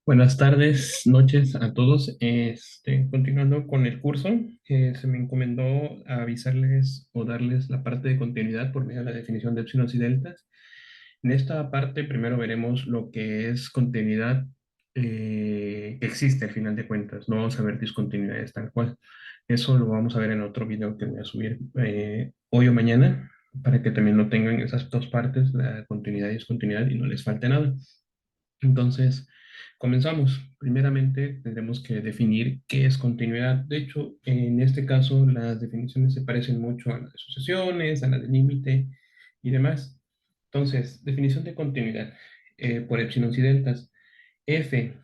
Buenas tardes, noches a todos. Continuando con el curso, se me encomendó avisarles o darles la parte de continuidad por medio de la definición de épsilos y deltas. En esta parte primero veremos lo que es continuidad que existe al final de cuentas. No vamos a ver discontinuidades tal cual. Eso lo vamos a ver en otro video que voy a subir hoy o mañana para que también lo tengan esas dos partes, la continuidad y discontinuidad, y no les falte nada. Entonces, comenzamos. Primeramente, tendremos que definir qué es continuidad. De hecho, en este caso, las definiciones se parecen mucho a las de sucesiones, a las de límite y demás. Entonces, definición de continuidad por epsilon y deltas. F,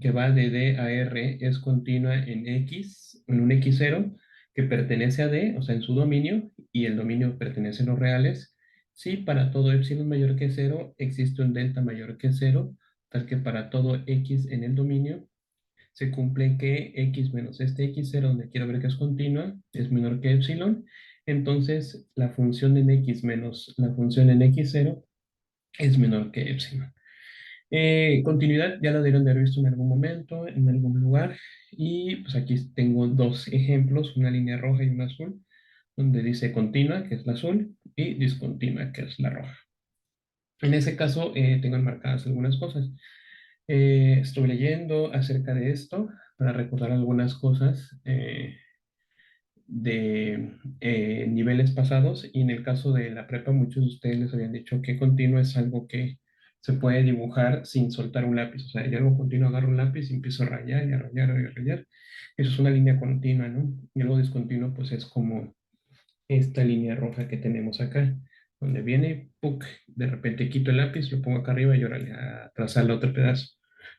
que va de D a R, es continua en X, en un X0 que pertenece a D, o sea, en su dominio, y el dominio pertenece a los reales. Si para todo epsilon mayor que cero existe un delta mayor que cero, tal que para todo x en el dominio se cumple que x menos este x0, donde quiero ver que es continua, es menor que epsilon. Entonces, la función en x menos la función en x0 es menor que epsilon. Continuidad ya lo debieron de haber visto en algún momento, en algún lugar. Y pues aquí tengo dos ejemplos, una línea roja y una azul, donde dice continua, que es la azul, y discontinua, que es la roja. En ese caso, tengo enmarcadas algunas cosas. Estuve leyendo acerca de esto para recordar algunas cosas de niveles pasados, y en el caso de la prepa muchos de ustedes les habían dicho que continuo es algo que se puede dibujar sin soltar un lápiz. O sea, yo algo continuo, agarro un lápiz y empiezo a rayar y a rayar y a rayar. Eso es una línea continua, ¿no? Y algo discontinuo pues es como esta línea roja que tenemos acá, donde viene, ¡puc! De repente quito el lápiz, lo pongo acá arriba y ahora a trazar el otro pedazo.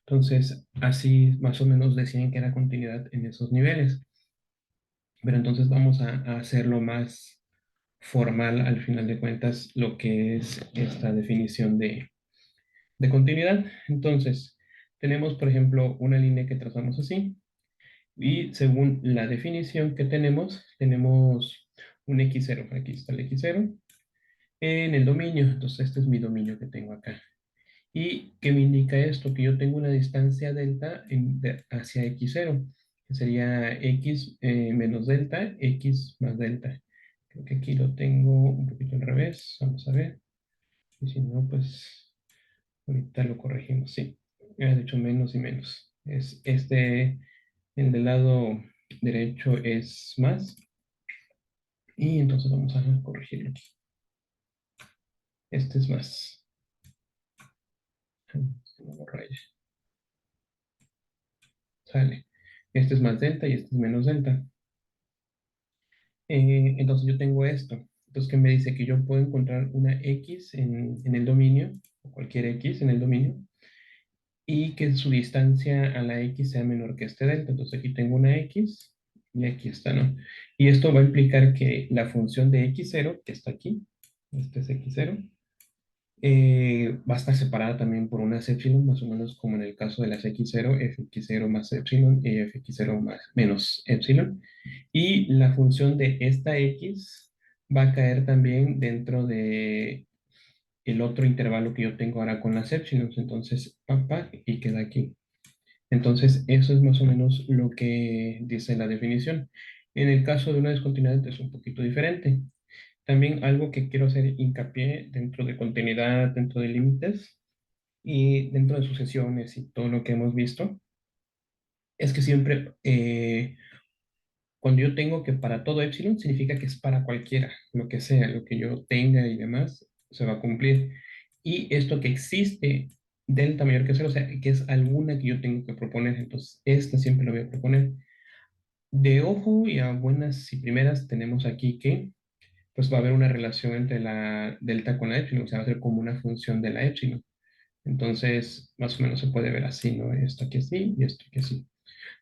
Entonces, así más o menos decían que era continuidad en esos niveles. Pero entonces vamos a hacerlo más formal al final de cuentas, lo que es esta definición de continuidad. Entonces, tenemos, por ejemplo, una línea que trazamos así, y según la definición que tenemos un x0. Aquí está el x0 en el dominio. Entonces, este es mi dominio que tengo acá. ¿Y qué me indica esto? Que yo tengo una distancia delta hacia x0, que sería x menos delta, x más delta. Creo que aquí lo tengo un poquito al revés. Vamos a ver. Y si no, pues ahorita lo corregimos. Sí, de hecho menos y menos. Es este, el del lado derecho es más. Y entonces vamos a corregirlo aquí. Este es más. No lo rayes. Sale. Este es más delta y este es menos delta. Entonces yo tengo esto. Entonces, ¿qué me dice? Que yo puedo encontrar una X en el dominio, o cualquier X en el dominio, y que su distancia a la X sea menor que este delta. Entonces aquí tengo una X y aquí está, ¿no? Y esto va a implicar que la función de X0, que está aquí, este es X0, va a estar separada también por unas epsilon, más o menos como en el caso de las X0, Fx0 más epsilon y Fx0 más menos epsilon. Y la función de esta X va a caer también dentro de el otro intervalo que yo tengo ahora con las epsilons. Entonces, papá, y queda aquí. Entonces, eso es más o menos lo que dice la definición. En el caso de una discontinuidad es un poquito diferente. También algo que quiero hacer hincapié dentro de continuidad, dentro de límites y dentro de sucesiones y todo lo que hemos visto, es que siempre cuando yo tengo que para todo epsilon, significa que es para cualquiera, lo que sea, lo que yo tenga y demás, se va a cumplir. Y esto que existe delta mayor que cero, o sea, que es alguna que yo tengo que proponer, entonces esta siempre lo voy a proponer. De ojo y a buenas y primeras tenemos aquí que pues va a haber una relación entre la delta con la epsilon, o sea, va a ser como una función de la epsilon. Entonces, más o menos se puede ver así, ¿no? Esto aquí así y esto aquí así.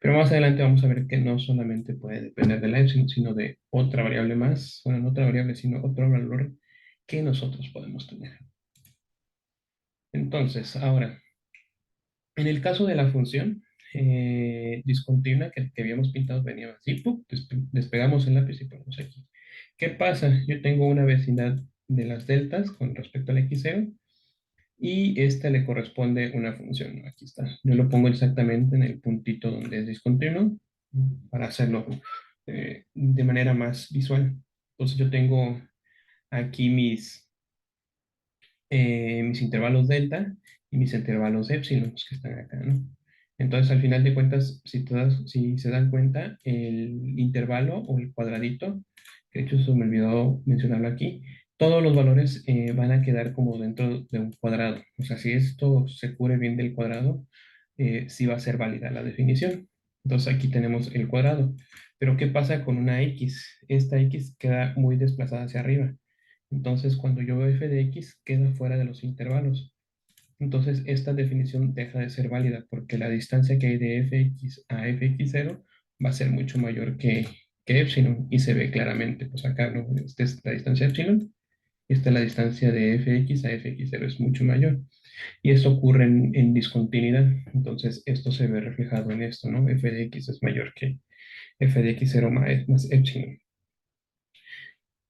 Pero más adelante vamos a ver que no solamente puede depender de la epsilon, sino de otra variable más, bueno, no otra variable, sino otro valor que nosotros podemos tener. Entonces, ahora, en el caso de la función discontinua que habíamos pintado, venía así, ¡pum! Despegamos el lápiz y ponemos aquí. ¿Qué pasa? Yo tengo una vecindad de las deltas con respecto al x0, y esta le corresponde una función, ¿no? Aquí está. Yo lo pongo exactamente en el puntito donde es discontinuo para hacerlo de manera más visual. Entonces yo tengo aquí mis intervalos delta y mis intervalos epsilon, pues, que están acá, ¿no? Entonces, al final de cuentas, si se dan cuenta, el intervalo o el cuadradito, que de hecho se me olvidó mencionarlo aquí, todos los valores van a quedar como dentro de un cuadrado. O sea, si esto se cubre bien del cuadrado, sí va a ser válida la definición. Entonces, aquí tenemos el cuadrado. Pero, ¿qué pasa con una x? Esta x queda muy desplazada hacia arriba. Entonces, cuando yo veo f de x, queda fuera de los intervalos. Entonces, esta definición deja de ser válida porque la distancia que hay de fx a fx0 va a ser mucho mayor que epsilon y se ve claramente. Pues acá, ¿no? Esta es la distancia epsilon, esta es la distancia de fx a fx0, es mucho mayor. Y esto ocurre en discontinuidad. Entonces, esto se ve reflejado en esto, ¿no? F de x es mayor que f de x0 más epsilon.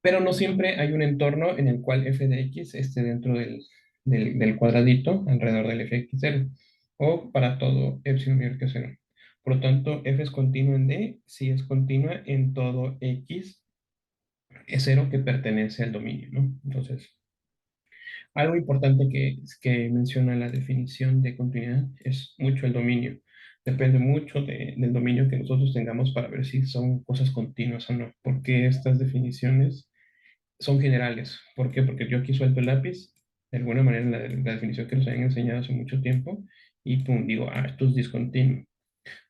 Pero no siempre hay un entorno en el cual f de x esté dentro del cuadradito alrededor del fx0 o para todo epsilon mayor que 0. Por lo tanto, f es continua en D si es continua en todo x es 0 que pertenece al dominio, ¿no? Entonces, algo importante que menciona la definición de continuidad es mucho el dominio. Depende mucho del dominio que nosotros tengamos para ver si son cosas continuas o no, porque estas definiciones son generales. ¿Por qué? Porque yo aquí suelto el lápiz, de alguna manera la definición que nos habían enseñado hace mucho tiempo, y pum, digo, esto es discontinuo.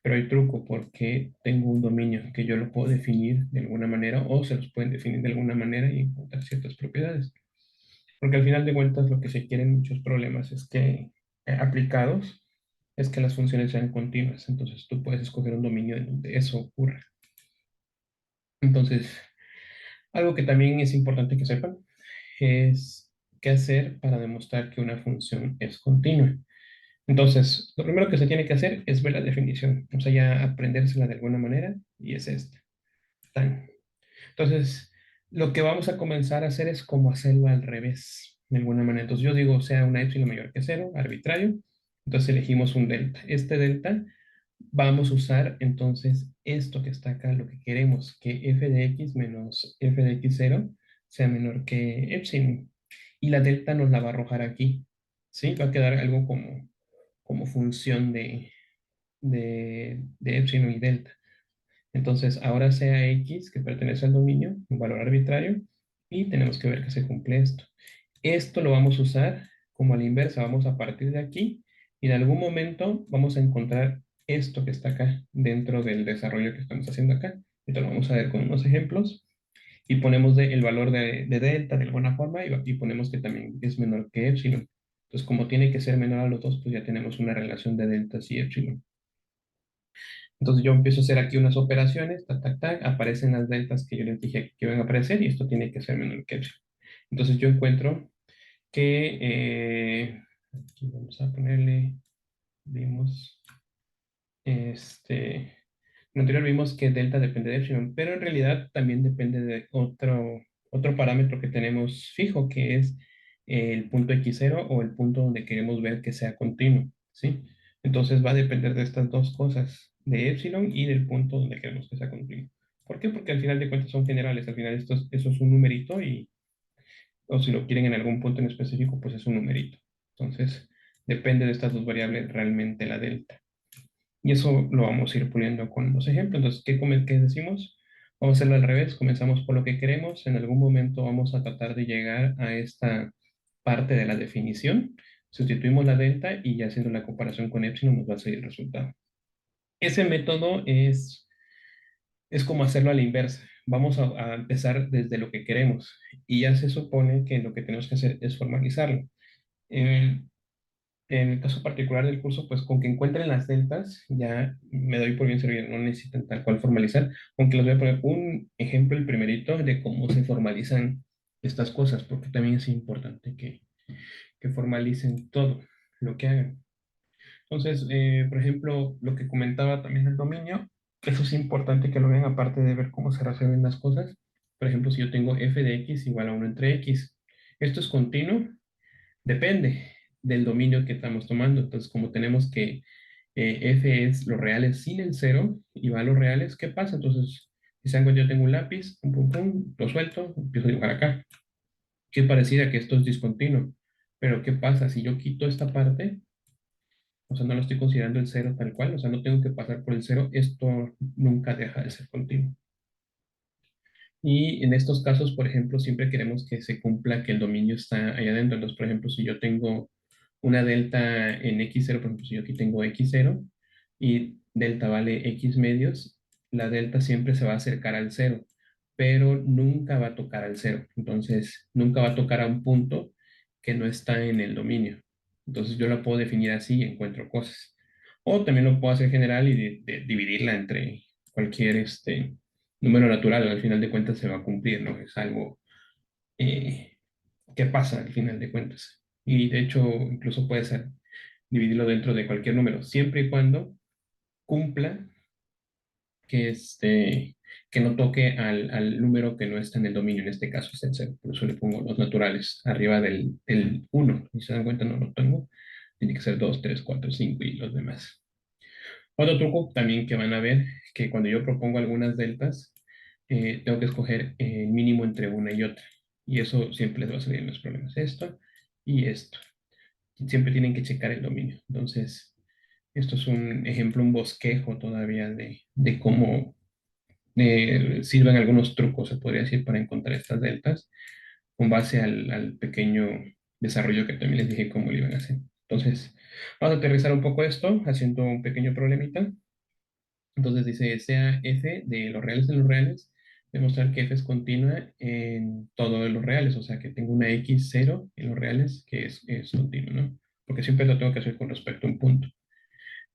Pero hay truco porque tengo un dominio que yo lo puedo definir de alguna manera o se los pueden definir de alguna manera y encontrar ciertas propiedades. Porque al final de cuentas lo que se quiere en muchos problemas es que, aplicados, es que las funciones sean continuas. Entonces tú puedes escoger un dominio en donde eso ocurra. Entonces, algo que también es importante que sepan es qué hacer para demostrar que una función es continua. Entonces, lo primero que se tiene que hacer es ver la definición, o sea, ya aprendérsela de alguna manera, y es esta. Tan. Entonces, lo que vamos a comenzar a hacer es como hacerlo al revés, de alguna manera. Entonces, yo digo, sea una epsilon mayor que cero, arbitrario, entonces elegimos un delta. Este delta vamos a usar entonces esto que está acá, lo que queremos, que f de x menos f de x0 sea menor que epsilon. Y la delta nos la va a arrojar aquí, ¿sí? Va a quedar algo como función de epsilon y delta. Entonces, ahora sea x, que pertenece al dominio, un valor arbitrario, y tenemos que ver que se cumple esto. Esto lo vamos a usar como a la inversa, vamos a partir de aquí y en algún momento vamos a encontrar esto que está acá dentro del desarrollo que estamos haciendo acá. Esto lo vamos a ver con unos ejemplos y ponemos el valor de delta de alguna forma y ponemos que también es menor que epsilon. Entonces, como tiene que ser menor a los dos, pues ya tenemos una relación de deltas y epsilon. Entonces yo empiezo a hacer aquí unas operaciones, tac, tac, tac, aparecen las deltas que yo les dije que iban a aparecer y esto tiene que ser menor que epsilon. Entonces yo encuentro que, aquí vamos a ponerle, vimos, este, en anterior vimos que delta depende de epsilon, pero en realidad también depende de otro parámetro que tenemos fijo, que es el punto x0 o el punto donde queremos ver que sea continuo, ¿sí? Entonces va a depender de estas dos cosas, de epsilon y del punto donde queremos que sea continuo. ¿Por qué? Porque al final de cuentas son generales, al final eso es un numerito o si lo quieren en algún punto en específico, pues es un numerito. Entonces, depende de estas dos variables realmente la delta. Y eso lo vamos a ir puliendo con los ejemplos. Entonces, ¿qué decimos? Vamos a hacerlo al revés. Comenzamos por lo que queremos. En algún momento vamos a tratar de llegar a esta parte de la definición. Sustituimos la delta y ya haciendo la comparación con epsilon nos va a salir el resultado. Ese método es como hacerlo a la inversa. Vamos a empezar desde lo que queremos y ya se supone que lo que tenemos que hacer es formalizarlo. Eh, en el caso particular del curso, pues con que encuentren las deltas, ya me doy por bien servido, no necesitan tal cual formalizar, aunque les voy a poner un ejemplo, el primerito, de cómo se formalizan estas cosas, porque también es importante que formalicen todo lo que hagan. Entonces, por ejemplo, lo que comentaba también del dominio, eso es importante que lo vean aparte de ver cómo se resuelven las cosas. Por ejemplo, si yo tengo f de x igual a 1 entre x, ¿esto es continuo? Depende. del dominio que estamos tomando. Entonces, como tenemos que f es los reales sin el cero y va a los reales, ¿qué pasa? Entonces, si se dan cuenta, yo tengo un lápiz, pum, pum, pum, lo suelto, empiezo a dibujar acá. Que pareciera que esto es discontinuo. Pero ¿qué pasa? Si yo quito esta parte, o sea, no lo estoy considerando el cero tal cual, o sea, no tengo que pasar por el cero, esto nunca deja de ser continuo. Y en estos casos, por ejemplo, siempre queremos que se cumpla que el dominio está ahí adentro. Entonces, por ejemplo, si yo tengo una delta en x0, por ejemplo, si yo aquí tengo x0 y delta vale x medios, la delta siempre se va a acercar al cero, pero nunca va a tocar al cero. Entonces, nunca va a tocar a un punto que no está en el dominio. Entonces, yo la puedo definir así y encuentro cosas. O también lo puedo hacer general y dividirla entre cualquier número natural. Al final de cuentas se va a cumplir, ¿no? Es algo eh, que pasa al final de cuentas. Y de hecho, incluso puede ser dividirlo dentro de cualquier número, siempre y cuando cumpla que, que no toque al número que no está en el dominio, en este caso es el cero. Por eso le pongo los naturales arriba del uno. Si se dan cuenta, no lo tengo. Tiene que ser 2 3 4 5 y los demás. Otro truco también que van a ver, que cuando yo propongo algunas deltas, tengo que escoger el mínimo entre una y otra. Y eso siempre les va a salir en los problemas. Esto y esto. Siempre tienen que checar el dominio. Entonces, esto es un ejemplo, un bosquejo todavía de cómo sirven algunos trucos, se podría decir, para encontrar estas deltas, con base al pequeño desarrollo que también les dije cómo lo iban a hacer. Entonces, vamos a aterrizar un poco esto, haciendo un pequeño problemita. Entonces dice, sea f de los reales en los reales, demostrar que f es continua en todos los reales, o sea que tengo una x0 en los reales que es continua, ¿no? Porque siempre lo tengo que hacer con respecto a un punto.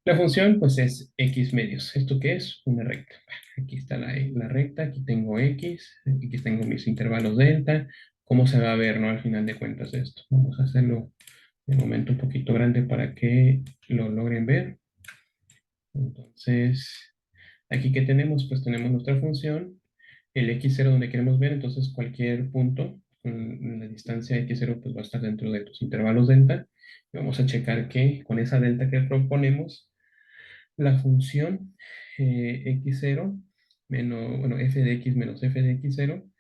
La función, pues, es x medios. ¿Esto qué es? Una recta. Aquí está la recta, aquí tengo x, aquí tengo mis intervalos delta. ¿Cómo se va a ver, no? Al final de cuentas esto. Vamos a hacerlo de momento un poquito grande para que lo logren ver. Entonces, aquí que tenemos, pues tenemos nuestra función, el x0 donde queremos ver, entonces cualquier punto con la distancia x0 pues va a estar dentro de los intervalos delta. Y vamos a checar que con esa delta que proponemos, la función x0 menos, bueno, f de x menos f de x0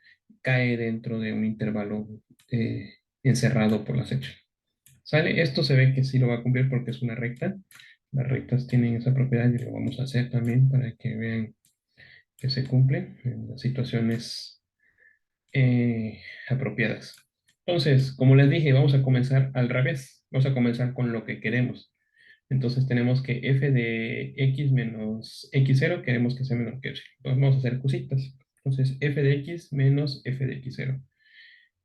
cae dentro de un intervalo encerrado por la sección. ¿Sale? Esto se ve que sí lo va a cumplir porque es una recta. Las rectas tienen esa propiedad y lo vamos a hacer también para que vean que se cumple en las situaciones apropiadas. Entonces, como les dije, vamos a comenzar al revés. Vamos a comenzar con lo que queremos. Entonces tenemos que f de x menos x0 queremos que sea menor que epsilon. Entonces vamos a hacer cositas. Entonces f de x menos f de x0.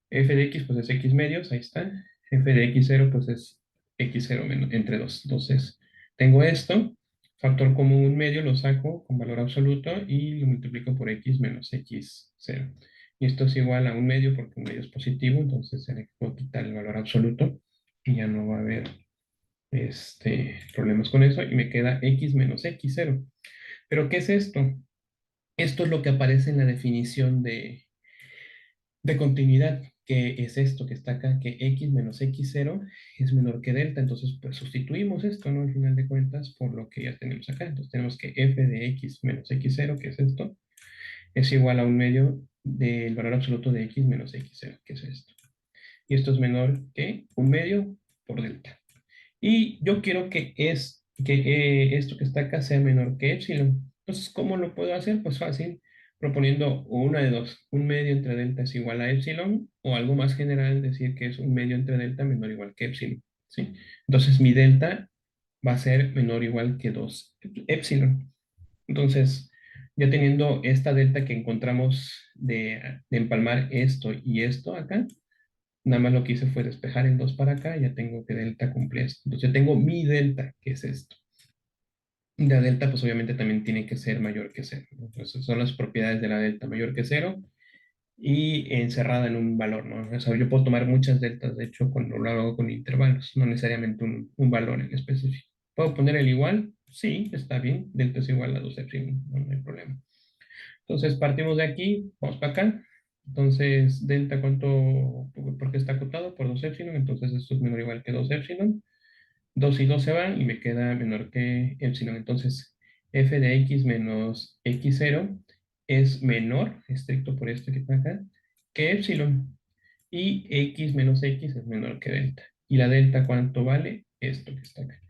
F de x pues es x medios, ahí está. F de x0 pues es x0 menos, entre 2. Entonces tengo esto, factor común un medio lo saco con valor absoluto y lo multiplico por x menos x0. Y esto es igual a un medio porque un medio es positivo, entonces se le puedo quitar el valor absoluto y ya no va a haber problemas con eso y me queda x menos x0. ¿Pero qué es esto? Esto es lo que aparece en la definición de continuidad, que es esto que está acá, que x menos x0 es menor que delta. Entonces, pues sustituimos esto, ¿no? Al final de cuentas, por lo que ya tenemos acá. Entonces, tenemos que f de x menos x0, que es esto, es igual a un medio del valor absoluto de x menos x0, que es esto. Y esto es menor que un medio por delta. Y yo quiero que esto que está acá sea menor que epsilon. Entonces, ¿cómo lo puedo hacer? Pues fácil, proponiendo una de dos. Un medio entre delta es igual a epsilon, o algo más general, decir que es un medio entre delta menor o igual que epsilon. ¿Sí? Entonces, mi delta va a ser menor o igual que 2 epsilon. Entonces, ya teniendo esta delta que encontramos de empalmar esto y esto acá, nada más lo que hice fue despejar el 2 para acá, ya tengo que delta cumple esto. Entonces ya tengo mi delta, que es esto. Y la delta, pues obviamente también tiene que ser mayor que cero, ¿no? Entonces son las propiedades de la delta mayor que cero y encerrada en un valor, ¿no? O sea, yo puedo tomar muchas deltas, de hecho, cuando lo hago con intervalos, no necesariamente un valor en específico. ¿Puedo poner el igual? Sí, está bien. Delta es igual a 2 epsilon, no hay problema. Entonces partimos de aquí, vamos para acá. Entonces, delta, ¿cuánto? Porque está acotado por 2 epsilon, entonces esto es menor o igual que 2 epsilon. 2 y 2 se van y me queda menor que epsilon. Entonces, f de x menos x0 es menor, estricto por esto que está acá, que epsilon. Y x menos x es menor que delta. ¿Y la delta cuánto vale? Esto que está acá.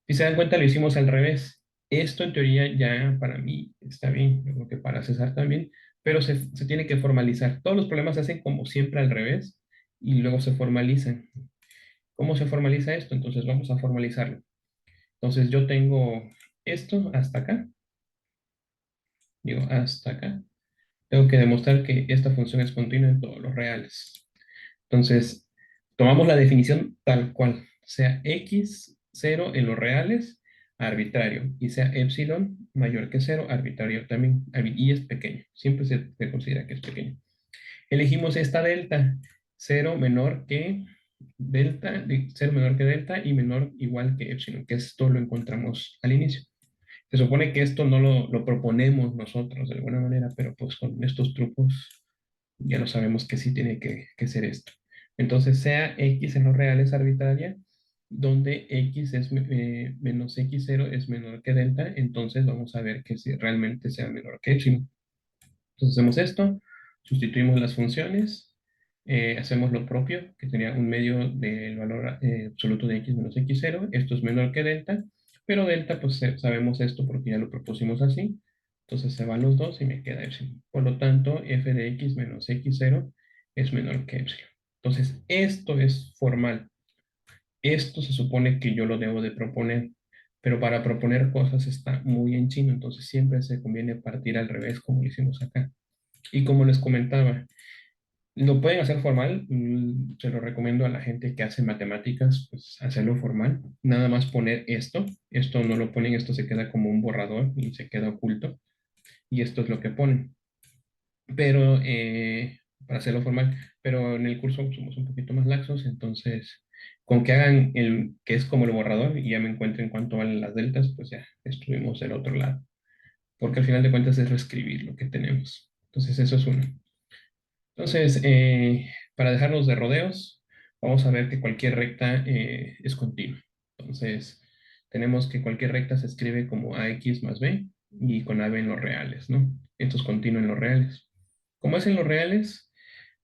Si se dan cuenta, lo hicimos al revés. Esto en teoría ya para mí está bien, yo creo que para César también, pero se tiene que formalizar. Todos los problemas se hacen como siempre al revés y luego se formalizan. ¿Cómo se formaliza esto? Entonces vamos a formalizarlo. Entonces yo tengo esto hasta acá, digo hasta acá. Tengo que demostrar que esta función es continua en todos los reales. Entonces, tomamos la definición tal cual, sea x cero en los reales, arbitrario, y sea epsilon mayor que cero, arbitrario también, y es pequeño, siempre se considera que es pequeño. Elegimos esta delta, cero menor que delta, cero menor que delta y menor igual que epsilon, que esto lo encontramos al inicio. Se supone que esto no lo proponemos nosotros de alguna manera, pero pues con estos trucos ya lo sabemos que sí tiene que ser esto. Entonces, sea x en los reales arbitraria, donde x es menos x0 es menor que delta, entonces vamos a ver que si realmente sea menor que epsilon. Entonces hacemos esto, sustituimos las funciones, hacemos lo propio, que tenía un medio del valor absoluto de x menos x0, esto es menor que delta, pero delta pues sabemos esto porque ya lo propusimos así, entonces se van los dos y me queda epsilon. Por lo tanto, f de x menos x0 es menor que epsilon. Entonces, esto es formal. Esto se supone que yo lo debo de proponer, pero para proponer cosas está muy en chino, entonces siempre se conviene partir al revés como lo hicimos acá. Y como les comentaba, lo pueden hacer formal, se lo recomiendo a la gente que hace matemáticas, pues hacerlo formal, nada más poner esto no lo ponen, esto se queda como un borrador y se queda oculto, y esto es lo que ponen, pero para hacerlo formal, pero en el curso somos un poquito más laxos, entonces con que hagan el que es como el borrador y ya me encuentren cuánto valen las deltas, pues ya estuvimos del otro lado, porque al final de cuentas es reescribir lo que tenemos. Entonces eso es uno. Entonces, para dejarnos de rodeos, vamos a ver que cualquier recta es continua. Entonces, tenemos que cualquier recta se escribe como ax más b y con ab en los reales, ¿no? Esto es continuo en los reales. Como es en los reales,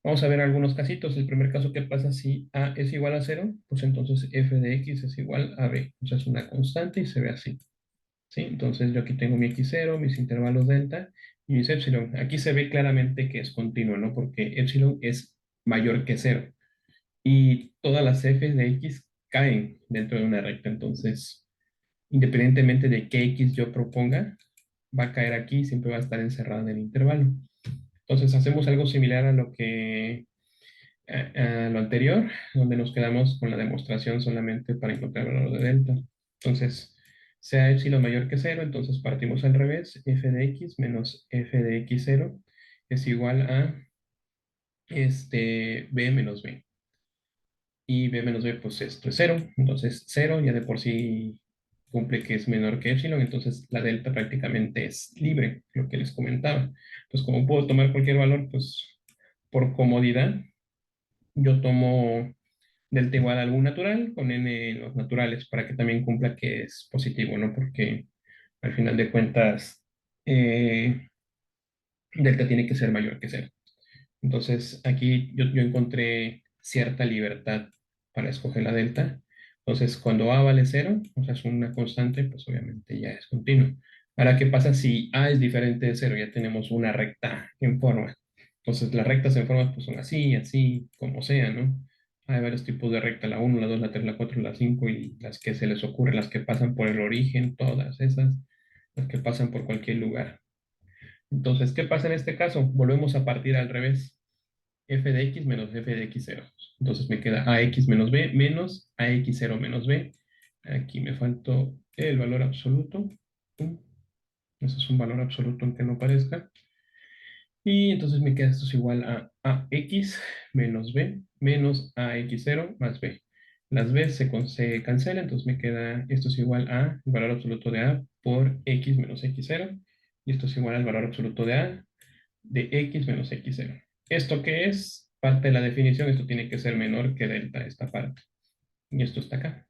vamos a ver algunos casitos. El primer caso que pasa si a es igual a cero, pues entonces f de x es igual a b. O sea, es una constante y se ve así. ¿Sí? Entonces yo aquí tengo mi x0, mis intervalos delta y mis epsilon. Aquí se ve claramente que es continuo, ¿no? Porque epsilon es mayor que cero y todas las f's de x caen dentro de una recta. Entonces, independientemente de qué x yo proponga, va a caer aquí y siempre va a estar encerrada en el intervalo. Entonces hacemos algo similar a lo anterior, donde nos quedamos con la demostración solamente para encontrar el valor de delta. Entonces, sea epsilon mayor que cero, entonces partimos al revés, f de x menos f de x0 es igual a b menos b. Y b menos b, pues esto es cero, entonces cero ya de por sí cumple que es menor que epsilon, entonces la delta prácticamente es libre, lo que les comentaba. Entonces, como puedo tomar cualquier valor, pues por comodidad, yo tomo delta igual a algún natural con n en los naturales para que también cumpla que es positivo, ¿no? Porque al final de cuentas delta tiene que ser mayor que cero. Entonces aquí yo encontré cierta libertad para escoger la delta. Entonces cuando a vale cero, o sea, es una constante, pues obviamente ya es continuo. Ahora, ¿qué pasa si a es diferente de cero? Ya tenemos una recta en forma. Entonces las rectas en forma pues son así, así, como sea, ¿no? Hay varios tipos de recta, la uno, la 2, la 3, la 4, la 5 y las que se les ocurre, las que pasan por el origen, todas esas, las que pasan por cualquier lugar. Entonces, ¿qué pasa en este caso? Volvemos a partir al revés f de x menos f de x0. Entonces me queda ax menos b menos ax0 menos b. Aquí me faltó el valor absoluto. Ese es un valor absoluto aunque no parezca. Y entonces me queda esto es igual a ax menos b menos ax0 más b. Las b se cancelan, entonces me queda esto es igual a el valor absoluto de a por x menos x0. Y esto es igual al valor absoluto de a de x menos x0. ¿Esto qué es? Parte de la definición, esto tiene que ser menor que delta, esta parte. Y esto está acá.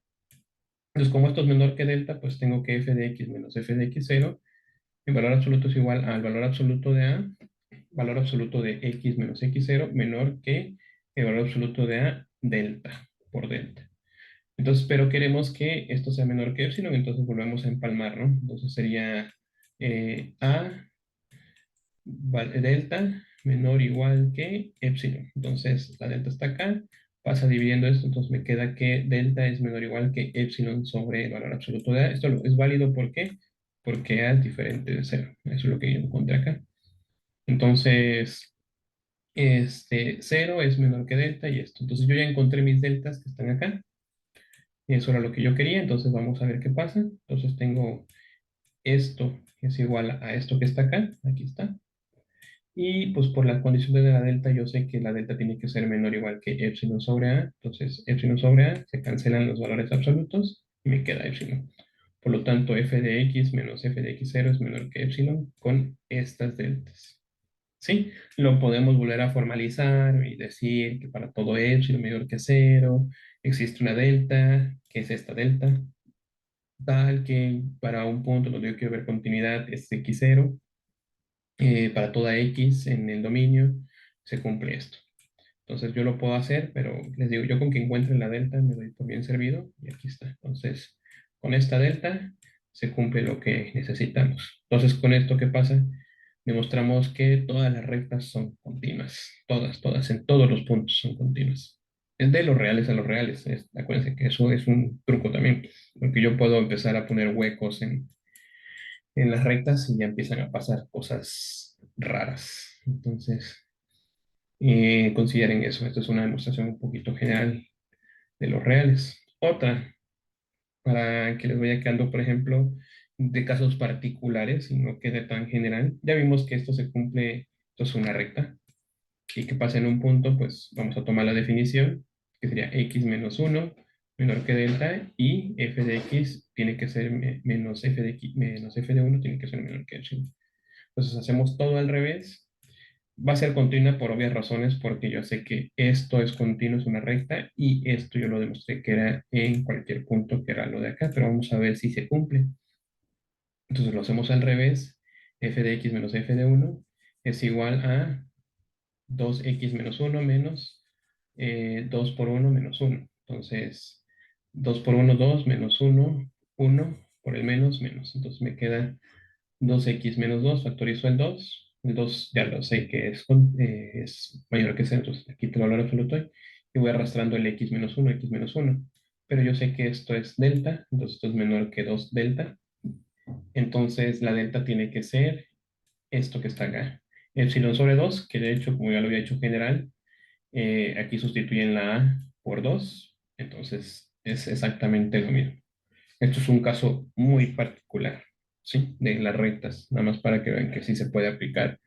Entonces, como esto es menor que delta, pues tengo que f de x menos f de x0, el valor absoluto es igual al valor absoluto de a, valor absoluto de x menos x0, menor que el valor absoluto de a delta, por delta. Entonces, pero queremos que esto sea menor que epsilon, entonces volvemos a empalmar, ¿no? Entonces sería a delta menor o igual que epsilon. Entonces, la delta está acá, pasa dividiendo esto, entonces me queda que delta es menor o igual que epsilon sobre el valor absoluto de a. Esto es válido, ¿por qué? Porque a es diferente de cero. Eso es lo que yo encontré acá. Entonces, cero es menor que delta y esto. Entonces, yo ya encontré mis deltas que están acá. Y eso era lo que yo quería, entonces vamos a ver qué pasa. Entonces tengo esto que es igual a esto que está acá, aquí está. Y pues por la condición de la delta, yo sé que la delta tiene que ser menor o igual que epsilon sobre a. Entonces, epsilon sobre a, se cancelan los valores absolutos y me queda epsilon. Por lo tanto, f de x menos f de x0 es menor que epsilon con estas deltas. ¿Sí? Lo podemos volver a formalizar y decir que para todo epsilon menor que cero existe una delta, que es esta delta, tal que para un punto donde yo quiero ver continuidad es x0, para toda x en el dominio se cumple esto. Entonces yo lo puedo hacer, pero les digo, yo con que encuentre la delta me doy por bien servido y aquí está. Entonces, con esta delta se cumple lo que necesitamos. Entonces, con esto, ¿qué pasa? Demostramos que todas las rectas son continuas. Todas, todas, en todos los puntos son continuas. Es de los reales a los reales. Acuérdense que eso es un truco también, porque yo puedo empezar a poner huecos en las rectas y ya empiezan a pasar cosas raras. Entonces, consideren eso. Esto es una demostración un poquito general de los reales. Otra, para que les vaya quedando, por ejemplo, de casos particulares y no quede tan general. Ya vimos que esto se cumple, esto es una recta, y que pasa en un punto, pues vamos a tomar la definición, que sería x menos uno menor que delta, y f de x tiene que ser menos f de x, menos f de uno tiene que ser menor que epsilon. Entonces hacemos todo al revés. Va a ser continua por obvias razones, porque yo sé que esto es continuo, es una recta, y esto yo lo demostré que era en cualquier punto, que era lo de acá, pero vamos a ver si se cumple. Entonces lo hacemos al revés. F de x menos f de uno es igual a 2x menos uno menos 2 por uno menos uno. Entonces, 2 por uno 2 menos uno 1 por el menos, menos. Entonces me queda 2x menos 2 factorizo el 2. El 2 ya lo sé que es mayor que 0, entonces aquí quito el valor absoluto y voy arrastrando el x menos uno. Pero yo sé que esto es delta, entonces esto es menor que 2 delta. Entonces la delta tiene que ser esto que está acá. Epsilon sobre 2 que de hecho, como ya lo había hecho general, aquí sustituyen la a por 2, entonces es exactamente lo mismo. Esto es un caso muy particular, ¿sí? De las rectas, nada más para que vean que sí se puede aplicar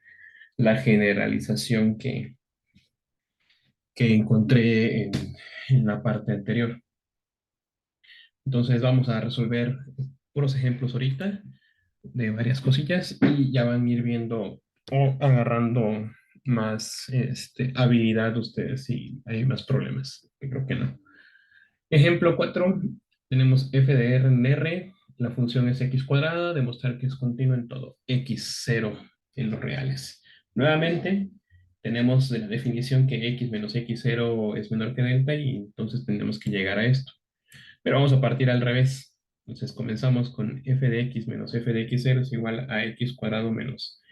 la generalización que encontré en la parte anterior. Entonces vamos a resolver puros ejemplos ahorita de varias cosillas y ya van a ir viendo o agarrando más habilidad ustedes si hay más problemas. Yo creo que no. Ejemplo 4 tenemos f de r en R, la función es x cuadrada, demostrar que es continuo en todo, x0 en los reales. Nuevamente, tenemos de la definición que x menos x0 es menor que delta y entonces tendremos que llegar a esto. Pero vamos a partir al revés. Entonces comenzamos con f de x menos f de x0 es igual a x cuadrado menos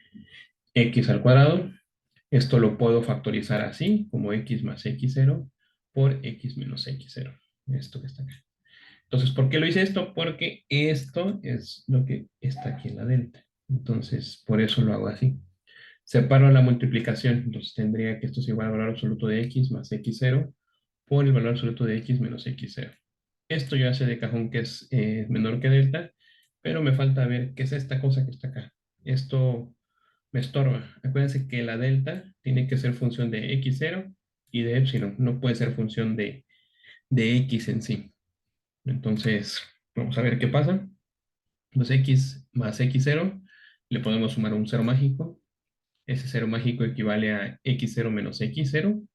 x al cuadrado. Esto lo puedo factorizar así, como x más x0 por x menos x0. Esto que está acá. Entonces, ¿por qué lo hice esto? Porque esto es lo que está aquí en la delta. Entonces, por eso lo hago así. Separo la multiplicación, entonces tendría que esto es igual al valor absoluto de x más x0 por el valor absoluto de x menos x0. Esto yo sé de cajón que es menor que delta, pero me falta ver qué es esta cosa que está acá. Esto me estorba. Acuérdense que la delta tiene que ser función de x0 y de epsilon, no puede ser función de x en sí. Entonces, vamos a ver qué pasa. Pues x más x0, le podemos sumar un cero mágico Ese cero mágico equivale a x0 menos x0.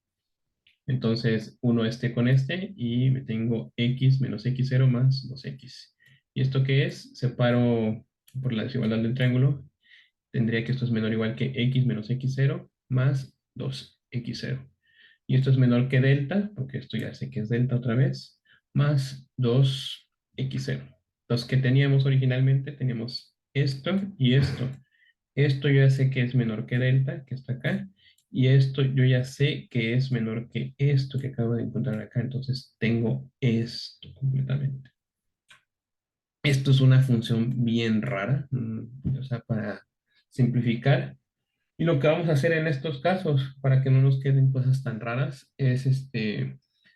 Entonces, uno este con este y me tengo x menos x0 más 2x. ¿Y esto qué es? Separo por la desigualdad del triángulo. Tendría que esto es menor o igual que x menos x0 más 2x0. Y esto es menor que delta, porque esto ya sé que es delta otra vez, más 2x0. Los que teníamos originalmente, teníamos esto y esto. Esto yo ya sé que es menor que delta, que está acá, y esto yo ya sé que es menor que esto que acabo de encontrar acá. Entonces tengo esto completamente. Esto es una función bien rara, o sea, para simplificar. Y lo que vamos a hacer en estos casos, para que no nos queden cosas tan raras, es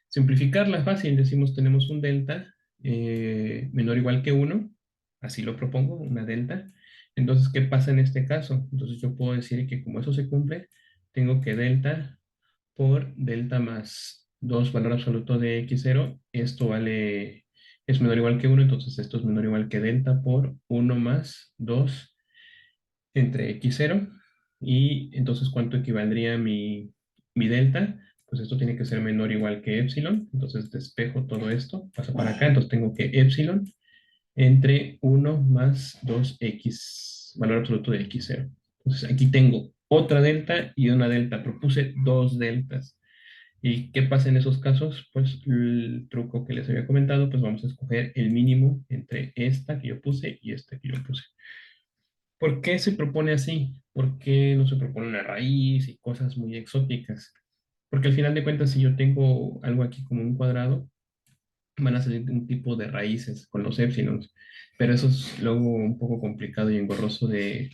simplificarla fácil. Decimos, tenemos un delta menor o igual que uno, así lo propongo, una delta. Entonces, ¿qué pasa en este caso? Entonces yo puedo decir que como eso se cumple, tengo que delta por delta más 2 valor absoluto de x0, esto vale, es menor o igual que uno, entonces esto es menor o igual que delta por uno más 2 entre x0. Y entonces, ¿cuánto equivaldría mi delta? Pues esto tiene que ser menor o igual que epsilon. Entonces despejo todo esto, pasa para acá. Entonces tengo que epsilon entre uno más 2x, valor absoluto de x0. Entonces aquí tengo otra delta y una delta. Propuse dos deltas. ¿Y qué pasa en esos casos? Pues el truco que les había comentado, pues vamos a escoger el mínimo entre esta que yo puse y esta que yo puse. ¿Por qué se propone así? ¿Por qué no se propone una raíz y cosas muy exóticas? Porque al final de cuentas, si yo tengo algo aquí como un cuadrado, van a salir un tipo de raíces con los épsilons, pero eso es luego un poco complicado y engorroso de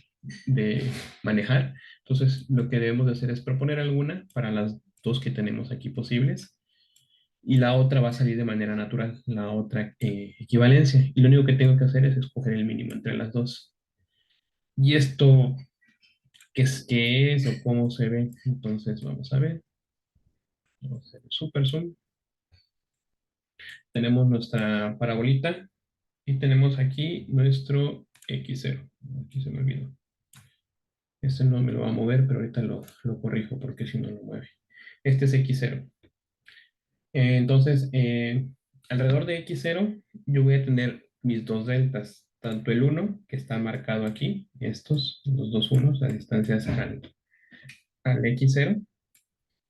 manejar. Entonces, lo que debemos de hacer es proponer alguna para las dos que tenemos aquí posibles y la otra va a salir de manera natural, la otra equivalencia. Y lo único que tengo que hacer es escoger el mínimo entre las dos. Y esto qué es o cómo se ve. Entonces, vamos a ver. Vamos a hacer super zoom. Tenemos nuestra parabolita y tenemos aquí nuestro x0. Aquí se me olvidó. Este no me lo va a mover, pero ahorita lo corrijo porque si no lo mueve. Este es x0. Entonces, alrededor de x0, yo voy a tener mis dos deltas. Tanto el uno que está marcado aquí, estos, los dos unos, las distancias al x0.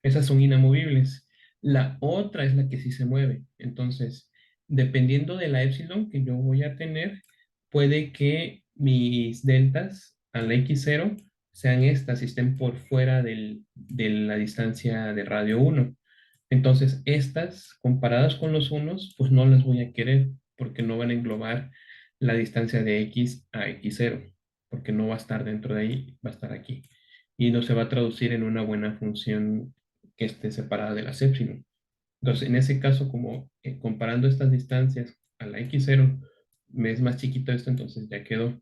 Esas son inamovibles. La otra es la que sí se mueve. Entonces, dependiendo de la epsilon que yo voy a tener, puede que mis deltas al x0 sean estas y estén por fuera de la distancia de radio uno. Entonces, estas, comparadas con los unos, pues no las voy a querer porque no van a englobar la distancia de x a x0, porque no va a estar dentro de ahí, va a estar aquí. Y no se va a traducir en una buena función que esté separada de las épsilon. Entonces, en ese caso, como comparando estas distancias a la x0, me es más chiquito esto, entonces ya quedó.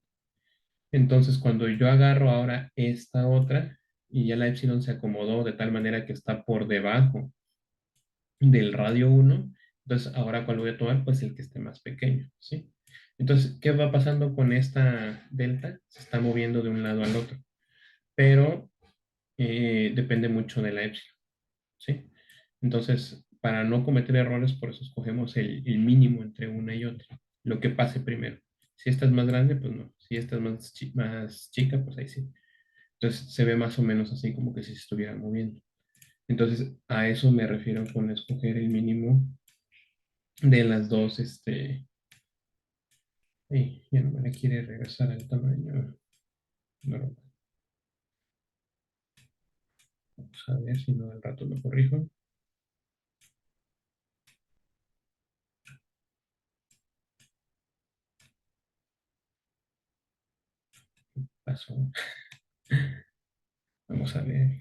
Entonces, cuando yo agarro ahora esta otra y ya la epsilon se acomodó de tal manera que está por debajo del radio uno, entonces ahora cuál voy a tomar, pues el que esté más pequeño, ¿sí? Entonces, ¿qué va pasando con esta delta? Se está moviendo de un lado al otro, pero depende mucho de la epsilon, ¿sí? Entonces, para no cometer errores, por eso escogemos el mínimo entre una y otra, lo que pase primero. Si esta es más grande, pues no. Si esta es más chica, pues ahí sí. Entonces, se ve más o menos así como que si se estuviera moviendo. Entonces, a eso me refiero con escoger el mínimo de las dos, ya no me la quiere regresar al tamaño normal. Vamos a ver si no al rato lo corrijo. Paso. Vamos a ver.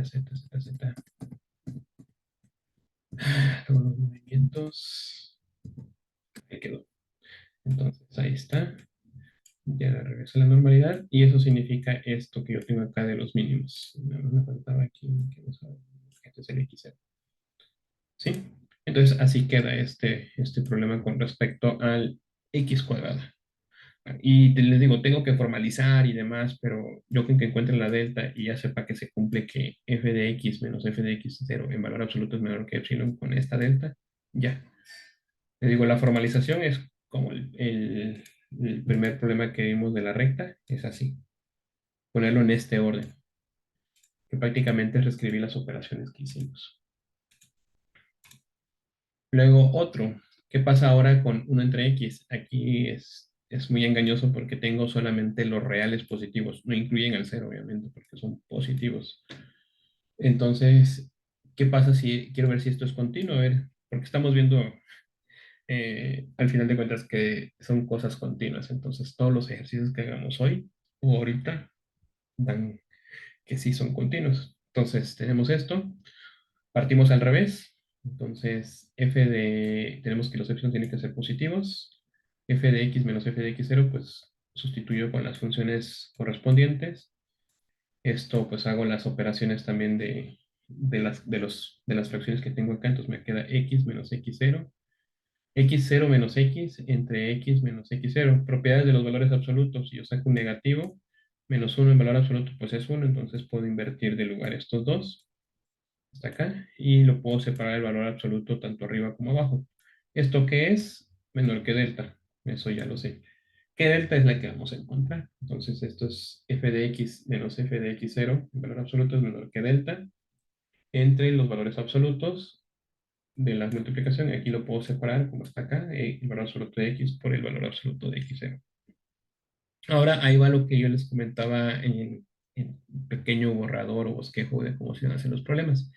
Z, Z, Z. Todos los movimientos. Ahí quedó. Entonces, ahí está. Ya regresa a la normalidad. Y eso significa esto que yo tengo acá de los mínimos. Nada más me faltaba aquí. Que no sabe. Este es el XZ. ¿Sí? Entonces, así queda este problema con respecto al X cuadrado. Les digo, tengo que formalizar y demás, pero yo con que encuentre la delta y ya sepa que se cumple que f de x menos f de x cero en valor absoluto es menor que epsilon con esta delta, ya. Le digo, la formalización es como el primer problema que vimos de la recta, es así, ponerlo en este orden, que prácticamente es reescribir las operaciones que hicimos. Luego otro, ¿qué pasa ahora con uno entre x? Aquí es muy engañoso porque tengo solamente los reales positivos, no incluyen el cero, obviamente, porque son positivos. Entonces, ¿qué pasa si quiero ver si esto es continuo? A ver, porque estamos viendo al final de cuentas que son cosas continuas. Entonces, todos los ejercicios que hagamos hoy o ahorita dan que sí son continuos. Entonces, tenemos esto, partimos al revés. Entonces, tenemos que los epsilon tienen que ser positivos. F de x menos f de x cero, pues sustituyo con las funciones correspondientes. Esto, pues hago las operaciones también de las fracciones que tengo acá. Entonces, me queda x menos x cero, x cero menos x entre x menos x cero. Propiedades de los valores absolutos. Si yo saco un negativo, menos uno en valor absoluto, pues es uno. Entonces, puedo invertir de lugar estos dos hasta acá y lo puedo separar el valor absoluto tanto arriba como abajo. ¿Esto qué es? Menor que delta. Eso ya lo sé. ¿Qué delta es la que vamos a encontrar? Entonces esto es f de x menos f de x cero. El valor absoluto es menor que delta entre los valores absolutos de la multiplicación. Y aquí lo puedo separar como está acá, el valor absoluto de x por el valor absoluto de x cero. Ahora ahí va lo que yo les comentaba en pequeño borrador o bosquejo de cómo se hacen los problemas.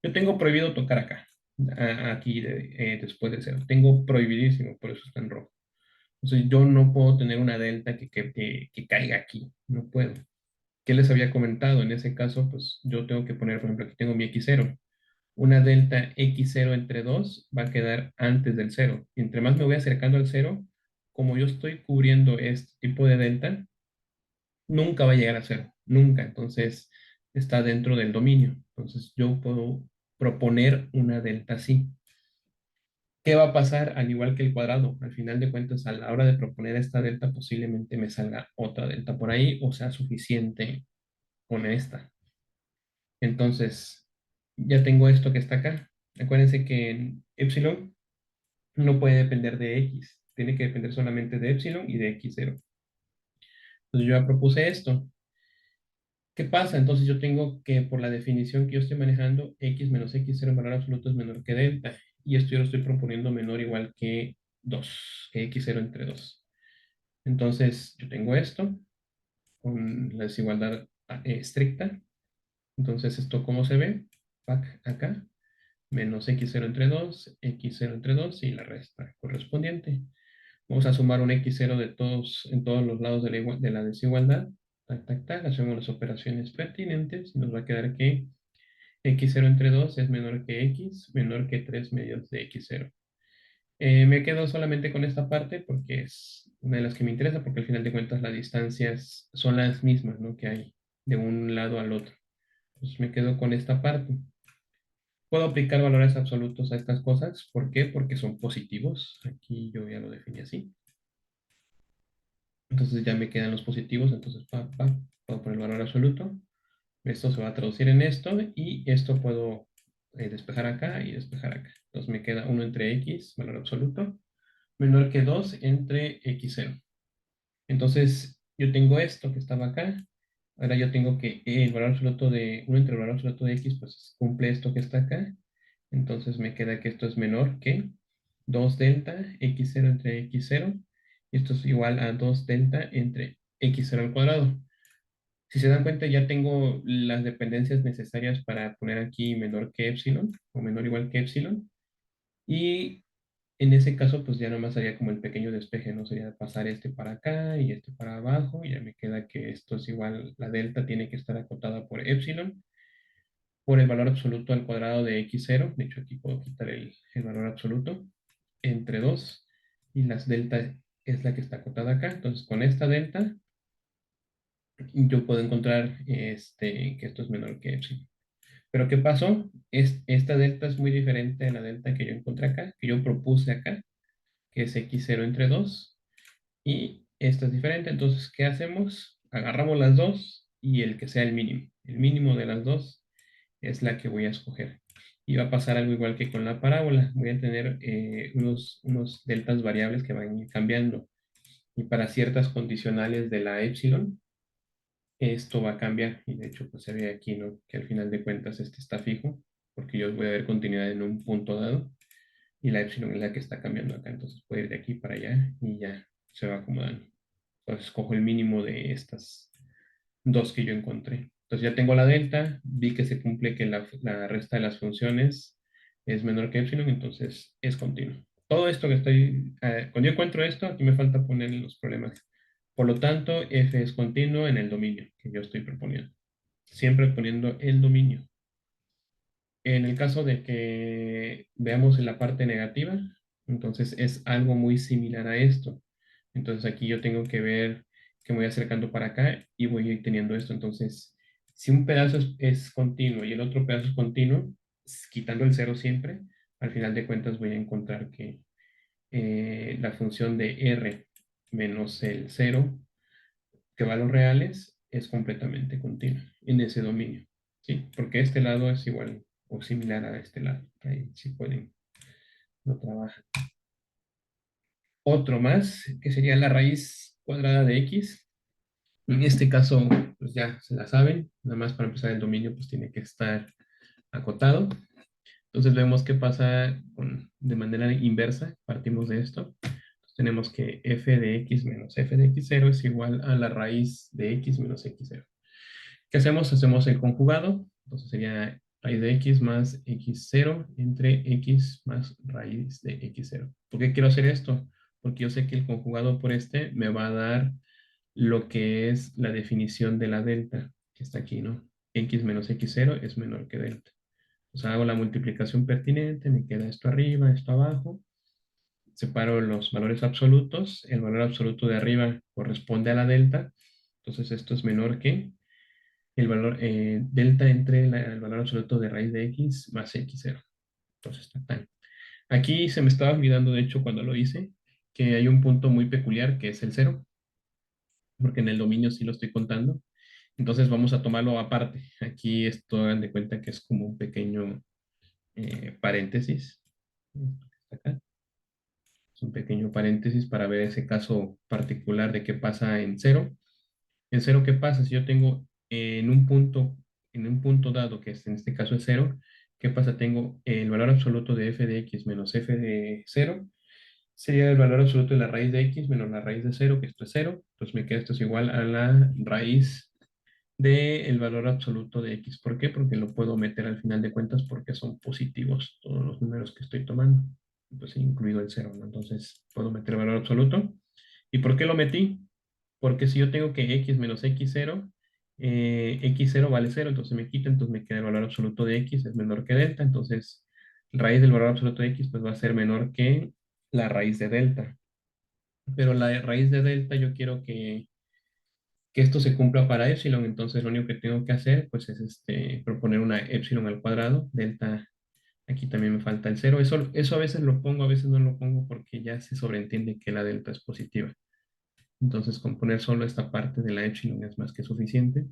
Yo tengo prohibido tocar acá, aquí después de cero. Tengo prohibidísimo, por eso está en rojo. Entonces yo no puedo tener una delta que caiga aquí, no puedo. ¿Qué les había comentado? En ese caso, pues yo tengo que poner, por ejemplo, aquí tengo mi x cero. Una delta x cero entre 2 va a quedar antes del cero. Y entre más me voy acercando al cero, como yo estoy cubriendo este tipo de delta, nunca va a llegar a cero, nunca. Entonces está dentro del dominio. Entonces yo puedo proponer una delta así. ¿Qué va a pasar al igual que el cuadrado? Al final de cuentas, a la hora de proponer esta delta, posiblemente me salga otra delta por ahí o sea suficiente con esta. Entonces, ya tengo esto que está acá. Acuérdense que en epsilon no puede depender de x, tiene que depender solamente de epsilon y de x cero. Entonces yo ya propuse esto. ¿Qué pasa? Entonces yo tengo que, por la definición que yo estoy manejando, x menos x cero en valor absoluto es menor que delta. Y esto yo lo estoy proponiendo menor o igual que 2, que x cero entre 2. Entonces yo tengo esto con la desigualdad estricta. Entonces esto, ¿cómo se ve? Acá, menos x cero entre 2, x cero entre 2 y la resta correspondiente. Vamos a sumar un x cero en todos los lados de la desigualdad. Tac, tac, tac. Hacemos las operaciones pertinentes y nos va a quedar que x cero entre 2 es menor que x, menor que 3 medios de x cero. Me quedo solamente con esta parte porque es una de las que me interesa, porque al final de cuentas las distancias son las mismas, ¿no? Que hay de un lado al otro. Entonces me quedo con esta parte. Puedo aplicar valores absolutos a estas cosas. ¿Por qué? Porque son positivos. Aquí yo ya lo definí así. Entonces ya me quedan los positivos. Entonces, puedo poner el valor absoluto. Esto se va a traducir en esto y esto puedo despejar acá y despejar acá. Entonces me queda 1 entre x, valor absoluto, menor que 2 entre x cero. Entonces yo tengo esto que estaba acá. Ahora yo tengo que el valor absoluto de 1 entre el valor absoluto de x, pues cumple esto que está acá. Entonces me queda que esto es menor que 2 delta x cero entre x cero. Y esto es igual a 2 delta entre x cero al cuadrado. Si se dan cuenta, ya tengo las dependencias necesarias para poner aquí menor que epsilon o menor o igual que epsilon. Y en ese caso, pues ya nomás haría como el pequeño despeje, ¿no? Sería pasar este para acá y este para abajo. Y ya me queda que esto es igual, la delta tiene que estar acotada por epsilon, por el valor absoluto al cuadrado de x cero. De hecho, aquí puedo quitar el valor absoluto entre 2 y las delta es la que está acotada acá. Entonces, con esta delta yo puedo encontrar que esto es menor que epsilon. Pero ¿qué pasó? Esta delta es muy diferente a la delta que yo encontré acá, que yo propuse acá, que es x cero entre 2. Y Esta es diferente, entonces, ¿qué hacemos? Agarramos las dos y el que sea el mínimo. El mínimo de las dos es la que voy a escoger. Y va a pasar algo igual que con la parábola. Voy a tener unos deltas variables que van a ir cambiando. Y para ciertas condicionales de la epsilon, esto va a cambiar. Y de hecho, pues se ve aquí, ¿no? Que al final de cuentas este está fijo, porque yo voy a ver continuidad en un punto dado. Y la epsilon es la que está cambiando acá. Entonces puede ir de aquí para allá y ya se va acomodando. Entonces cojo el mínimo de estas dos que yo encontré. Entonces ya tengo la delta, vi que se cumple que la resta de las funciones es menor que epsilon, entonces es continuo. Todo esto que cuando yo encuentro esto, aquí me falta poner los problemas. Por lo tanto, f es continuo en el dominio que yo estoy proponiendo. Siempre poniendo el dominio. En el caso de que veamos en la parte negativa, entonces es algo muy similar a esto. Entonces aquí yo tengo que ver que me voy acercando para acá y voy a ir teniendo esto. Entonces, si un pedazo es continuo y el otro pedazo es continuo, quitando el cero siempre, al final de cuentas voy a encontrar que la función de r menos el cero, que va a los reales, es completamente continua en ese dominio. ¿Sí? Porque este lado es igual o similar a este lado. Ahí sí pueden, no trabajan. Otro más, que sería la raíz cuadrada de x. En este caso, pues ya se la saben. Nada más para empezar el dominio, pues tiene que estar acotado. Entonces vemos qué pasa de manera inversa. Partimos de esto. Entonces, tenemos que f de x menos f de x0 es igual a la raíz de x menos x0. ¿Qué hacemos? Hacemos el conjugado. Entonces sería raíz de x más x0 entre x más raíz de x0. ¿Por qué quiero hacer esto? Porque yo sé que el conjugado por este me va a dar lo que es la definición de la delta, que está aquí, ¿no? X menos x0 es menor que delta. O sea, hago la multiplicación pertinente, me queda esto arriba, esto abajo. Separo los valores absolutos. El valor absoluto de arriba corresponde a la delta. Entonces esto es menor que el valor delta entre el valor absoluto de raíz de x más x0. Entonces está tan. Aquí se me estaba olvidando, de hecho, cuando lo hice, que hay un punto muy peculiar que es el cero, porque en el dominio sí lo estoy contando. Entonces vamos a tomarlo aparte. Aquí esto, hagan de cuenta que es como un pequeño paréntesis. Está acá. Es un pequeño paréntesis para ver ese caso particular de qué pasa en cero. En cero, ¿qué pasa? Si yo tengo en un punto dado, que en este caso es cero, ¿qué pasa? Tengo el valor absoluto de f de x menos f de cero, sería el valor absoluto de la raíz de x menos la raíz de cero, que esto es cero. Entonces me queda esto es igual a la raíz del valor absoluto de x. ¿Por qué? Porque lo puedo meter al final de cuentas porque son positivos todos los números que estoy tomando. Pues incluido el cero, ¿no? Entonces puedo meter el valor absoluto. ¿Y por qué lo metí? Porque si yo tengo que x menos x0, x0 vale cero, entonces me quita, entonces me queda el valor absoluto de x es menor que delta, entonces raíz del valor absoluto de x pues va a ser menor que la raíz de delta. Pero la raíz de delta yo quiero que esto se cumpla para epsilon, entonces lo único que tengo que hacer pues es proponer una epsilon al cuadrado, delta, aquí también me falta el cero, eso a veces lo pongo, a veces no lo pongo porque ya se sobreentiende que la delta es positiva. Entonces, con poner solo esta parte de la epsilon es más que suficiente.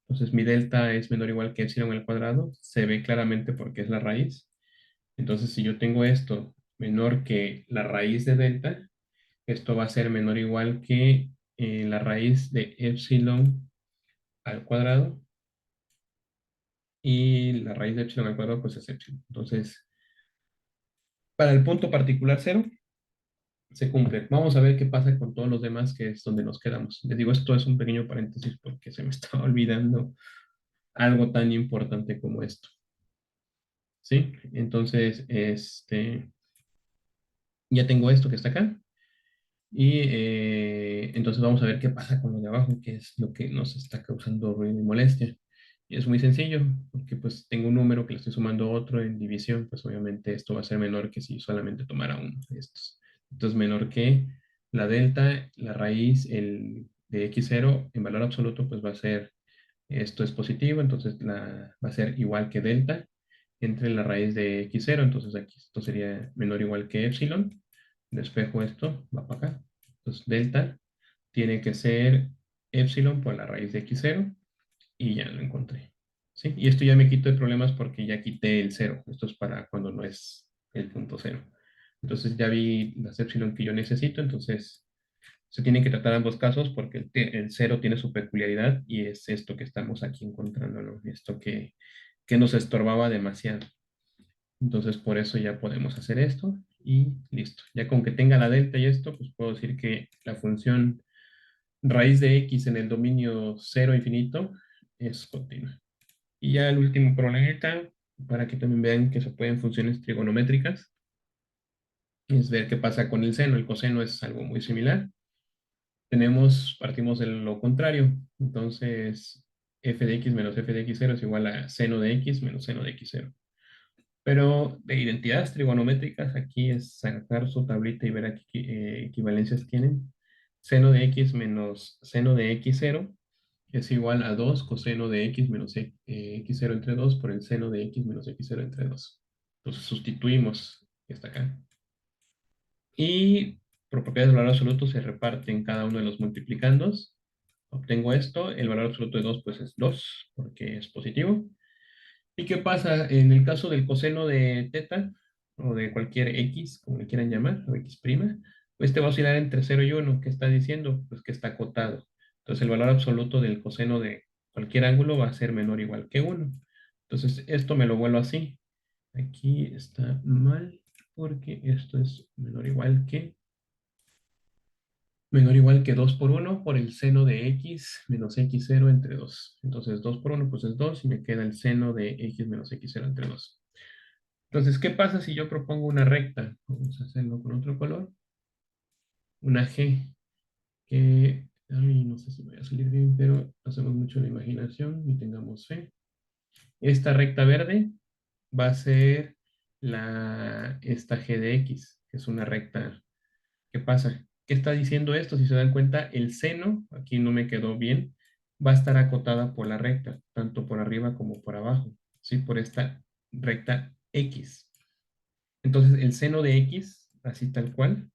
Entonces, mi delta es menor o igual que epsilon al cuadrado. Se ve claramente porque es la raíz. Entonces, si yo tengo esto menor que la raíz de delta, esto va a ser menor o igual que la raíz de epsilon al cuadrado. Y la raíz de epsilon al cuadrado, pues es epsilon. Entonces, para el punto particular cero, se cumple. Vamos a ver qué pasa con todos los demás, que es donde nos quedamos. Les digo, esto es un pequeño paréntesis porque se me estaba olvidando algo tan importante como esto. ¿Sí? Entonces, ya tengo esto que está acá. Y entonces vamos a ver qué pasa con lo de abajo, qué es lo que nos está causando ruido y molestia. Y es muy sencillo, porque pues tengo un número que le estoy sumando a otro en división, pues obviamente esto va a ser menor que si solamente tomara uno de estos. Entonces menor que la delta, la raíz de x0 en valor absoluto, pues va a ser, esto es positivo, entonces va a ser igual que delta entre la raíz de x0, entonces aquí esto sería menor o igual que epsilon. Despejo esto, va para acá. Entonces delta tiene que ser epsilon por la raíz de x0 y ya lo encontré. ¿Sí? Y esto ya me quito de problemas porque ya quité el cero. Esto es para cuando no es el punto cero. Entonces ya vi las epsilon que yo necesito, entonces se tienen que tratar ambos casos porque el cero tiene su peculiaridad y es esto que estamos aquí encontrando, ¿no? Esto que nos estorbaba demasiado. Entonces por eso ya podemos hacer esto y listo. Ya con que tenga la delta y esto, pues puedo decir que la función raíz de x en el dominio cero infinito es continua. Y ya el último problemita, para que también vean que se pueden funciones trigonométricas, es ver qué pasa con el seno. El coseno es algo muy similar. Partimos de lo contrario. Entonces, f de x menos f de x0 es igual a seno de x menos seno de x0. Pero de identidades trigonométricas, aquí es sacar su tablita y ver aquí qué equivalencias tienen. Seno de x menos seno de x0 es igual a 2 coseno de x menos x0 entre 2 por el seno de x menos x0 entre 2. Entonces sustituimos esta acá. Y por propiedades del valor absoluto se reparten cada uno de los multiplicandos. Obtengo esto, el valor absoluto de 2 pues es 2 porque es positivo. ¿Y qué pasa en el caso del coseno de teta o de cualquier x, como le quieran llamar, o x'? Pues este va a oscilar entre 0 y 1. ¿Qué está diciendo? Pues que está acotado. Entonces el valor absoluto del coseno de cualquier ángulo va a ser menor o igual que 1. Entonces esto me lo vuelvo así. Aquí está mal porque esto es menor o igual que 2 por 1 por el seno de x menos x0 entre 2. Entonces 2 por 1 pues es 2 y me queda el seno de x menos x0 entre 2. Entonces, ¿qué pasa si yo propongo una recta? Vamos a hacerlo con otro color. Una G, que, ay, no sé si me va a salir bien, pero hacemos mucho la imaginación y tengamos fe. Esta recta verde va a ser esta G de X, que es una recta. ¿Qué pasa? ¿Qué está diciendo esto? Si se dan cuenta, el seno, aquí no me quedó bien, va a estar acotada por la recta, tanto por arriba como por abajo, ¿sí? Por esta recta X. Entonces, el seno de X, así tal cual,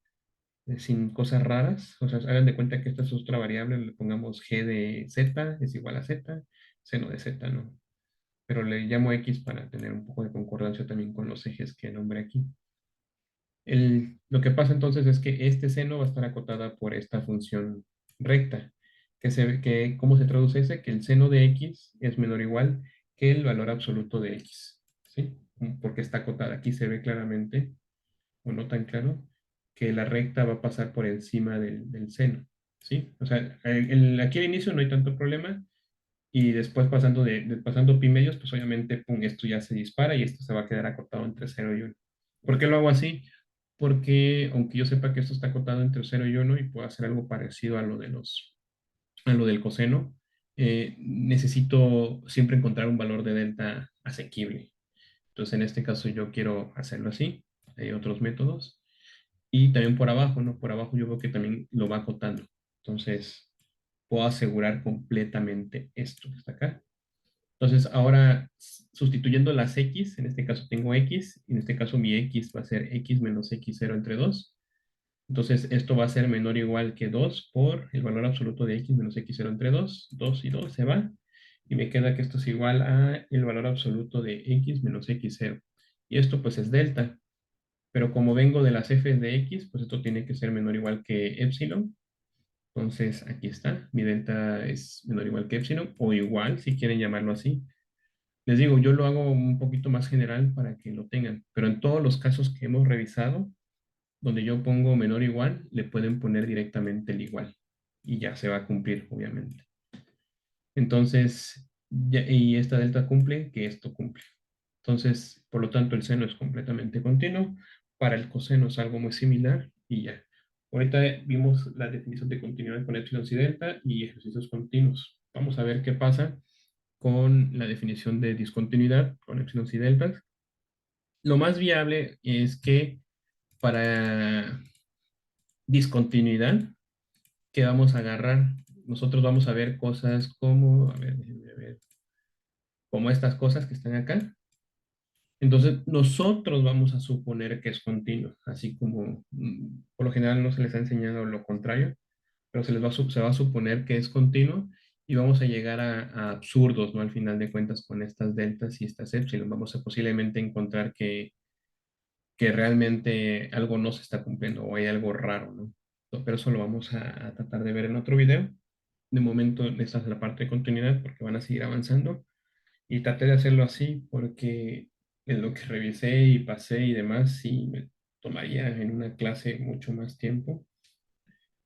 sin cosas raras, o sea, hagan de cuenta que esta es otra variable, le pongamos G de Z es igual a Z, seno de Z, ¿no? Pero le llamo X para tener un poco de concordancia también con los ejes que nombré aquí. Lo que pasa entonces es que este seno va a estar acotada por esta función recta, ¿cómo se traduce ese? Que el seno de x es menor o igual que el valor absoluto de x, ¿sí? Porque está acotada. Aquí se ve claramente, o no tan claro, que la recta va a pasar por encima del seno, ¿sí? O sea, aquí al inicio no hay tanto problema, y después pasando pi medios, pues obviamente, pum, esto ya se dispara y esto se va a quedar acotado entre 0 y 1. ¿Por qué lo hago así? Porque aunque yo sepa que esto está acotado entre 0 y 1 y puedo hacer algo parecido a lo del coseno, necesito siempre encontrar un valor de delta asequible. Entonces, en este caso yo quiero hacerlo así. Hay otros métodos. Y también por abajo, ¿no? Por abajo yo veo que también lo va acotando. Entonces, puedo asegurar completamente esto que está acá. Entonces, ahora sustituyendo las x, en este caso tengo x, y en este caso mi x va a ser x menos x0 entre 2. Entonces, esto va a ser menor o igual que 2 por el valor absoluto de x menos x0 entre 2. 2 y 2 se va. Y me queda que esto es igual a el valor absoluto de x menos x0. Y esto pues es delta. Pero como vengo de las f de x, pues esto tiene que ser menor o igual que epsilon. Entonces, aquí está. Mi delta es menor o igual que epsilon, o igual, si quieren llamarlo así. Les digo, yo lo hago un poquito más general para que lo tengan, pero en todos los casos que hemos revisado, donde yo pongo menor o igual, le pueden poner directamente el igual y ya se va a cumplir, obviamente. Entonces, y esta delta cumple que esto cumple. Entonces, por lo tanto, el seno es completamente continuo. Para el coseno es algo muy similar y ya. Ahorita vimos la definición de continuidad con epsilon y delta y ejercicios continuos. Vamos a ver qué pasa con la definición de discontinuidad con epsilon y deltas. Lo más viable es que para discontinuidad que vamos a agarrar, nosotros vamos a ver cosas como, a ver, déjenme ver, como estas cosas que están acá. Entonces, nosotros vamos a suponer que es continuo, así como por lo general no se les ha enseñado lo contrario. pero se va a suponer que es continuo y vamos a llegar a absurdos, ¿no? Al final de cuentas con estas deltas y estas epsilon, vamos a posiblemente encontrar que realmente algo no se está cumpliendo o hay algo raro, ¿no? Pero eso lo vamos a tratar de ver en otro video. De momento, esta es la parte de continuidad porque van a seguir avanzando y traté de hacerlo así porque en lo que revisé y pasé y demás, sí me tomaría en una clase mucho más tiempo.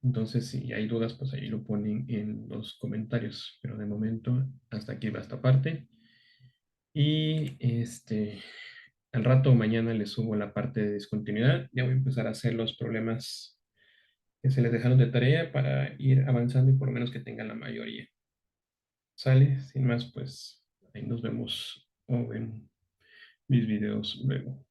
Entonces, si hay dudas, pues ahí lo ponen en los comentarios. Pero de momento, hasta aquí va esta parte. Y al rato mañana les subo la parte de discontinuidad. Ya voy a empezar a hacer los problemas que se les dejaron de tarea para ir avanzando y por lo menos que tengan la mayoría. ¿Sale? Sin más, pues ahí nos vemos o ven mis videos luego.